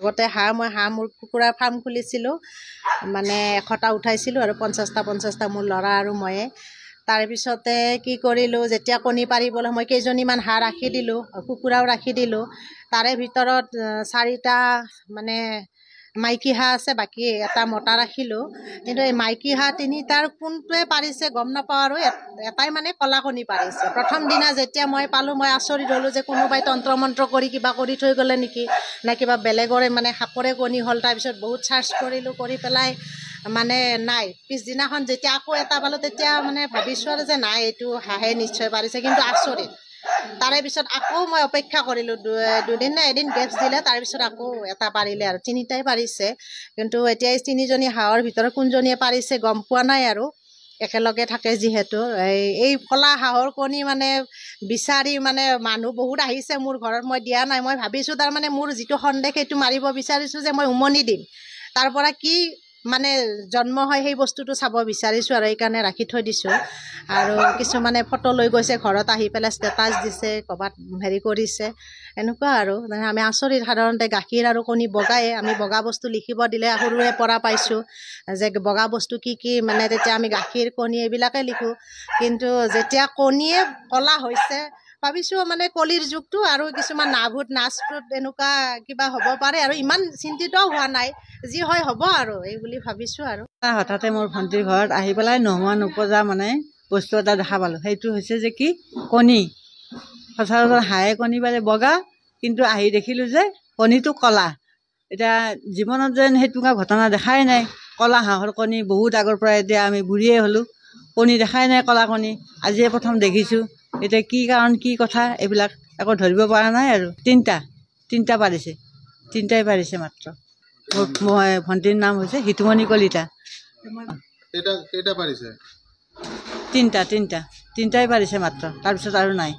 আগতে মই হাঁহ কুকুৰাৰ ফাৰ্ম খুলিছিলোঁ, মানে 100টা উঠাইছিলোঁ আৰু 50টা মোৰ ল'ৰা আৰু ময়ে। তাৰপিছতে কি কৰিলোঁ, যেতিয়া কণী পাৰিবলৈ মই কেইজনীমান হাঁহ ৰাখি দিলোঁ, কুকুৰাও ৰাখি দিলোঁ। তাৰে ভিতৰত 4টা মানে মাইকী হাঁহ আছে, বাকী এটা মতা ৰাখিলোঁ। কিন্তু এই মাইকী হাঁহ 3টাৰ কোনটোৱে পাৰিছে গম নাপাওঁ, আৰু এটাই মানে কলা কণী পাৰিছে। প্ৰথম দিনা যেতিয়া মই পালোঁ, মই আচৰিত হ'লোঁ যে কোনোবাই তন্ত্ৰ মন্ত্ৰ কৰি কিবা কৰি থৈ গ'লে নেকি, নে কিবা বেলেগৰে মানে সাপৰে কণী হ'ল। তাৰপিছত বহুত চাৰ্চ কৰিলোঁ, কৰি পেলাই মানে নাই। পিছদিনাখন যেতিয়া আকৌ এটা পালোঁ, তেতিয়া মানে ভাবিছোঁ আৰু যে নাই, এইটো হাঁহে নিশ্চয় পাৰিছে। কিন্তু আচৰিত, তাৰে পিছত আকৌ মই অপেক্ষা কৰিলোঁ, 2দিন নে এদিন গেপছ দিলে, তাৰপিছত আকৌ এটা পাৰিলে আৰু 3টাই পাৰিছে। কিন্তু এতিয়া এই 3জনী হাঁহৰ ভিতৰত কোনজনীয়ে পাৰিছে গম পোৱা নাই, আৰু একেলগে থাকে যিহেতু। এই কলা হাঁহৰ কণী মানে বিচাৰি মানে মানুহ বহুত আহিছে মোৰ ঘৰত, মই দিয়া নাই। মই ভাবিছোঁ তাৰমানে মোৰ যিটো সন্দেহ সেইটো মাৰিব বিচাৰিছোঁ যে মই উমনি দিম, তাৰ পৰা কি মানে জন্ম হয় সেই বস্তুটো চাব বিচাৰিছোঁ, আৰু এইকাৰণে ৰাখি থৈ দিছোঁ। আৰু কিছুমানে ফটো লৈ গৈছে ঘৰত, আহি পেলাই ষ্টেটাছ দিছে, ক'ৰবাত হেৰি কৰিছে, এনেকুৱা আৰু। আমি আচৰিত, সাধাৰণতে গাখীৰ আৰু কণী বগাই, আমি বগা বস্তু লিখিব দিলে সৰুৰে পৰা পাইছোঁ যে বগা বস্তু কি কি, মানে তেতিয়া আমি গাখীৰ কণী এইবিলাকে লিখোঁ। কিন্তু যেতিয়া কণীয়ে কলা হৈছে, ভাবিছোঁ মানে কলিৰ যুগটো, আৰু কিছুমান নাচভূত এনেকুৱা কিবা হ'ব পাৰে, আৰু ইমান চিন্তিতও হোৱা নাই, যি হয় হ'ব আৰু এই বুলি ভাবিছোঁ। আৰু হঠাতে মোৰ ভণ্টিৰ ঘৰত আহি পেলাই নোহোৱা নোপোজা মানে বস্তু এটা দেখা পালোঁ। সেইটো হৈছে যে কি, কণী। সচৰাচৰ হাঁহে কণী পাৰে বগা, কিন্তু আহি দেখিলোঁ যে কণীটো কলা। এতিয়া জীৱনত যেন সেইটো ঘটনা দেখাই নাই। কলা হাঁহৰ কণী বহুত আগৰ পৰা, এতিয়া আমি বুঢ়ীয়ে হ'লোঁ, কণী দেখাই নাই, কলা কণী আজিয়ে প্ৰথম দেখিছোঁ। এতিয়া কি কাৰণ, কি কথা, এইবিলাক একো ধৰিব পৰা নাই। আৰু তিনিটা পাৰিছে, 3টাই পাৰিছে মাত্ৰ। মোৰ ভণ্টিৰ নাম হৈছে হিতুমণি কলিতা। কেইটা পাৰিছে? 3টাই পাৰিছে মাত্ৰ, তাৰপিছত আৰু নাই।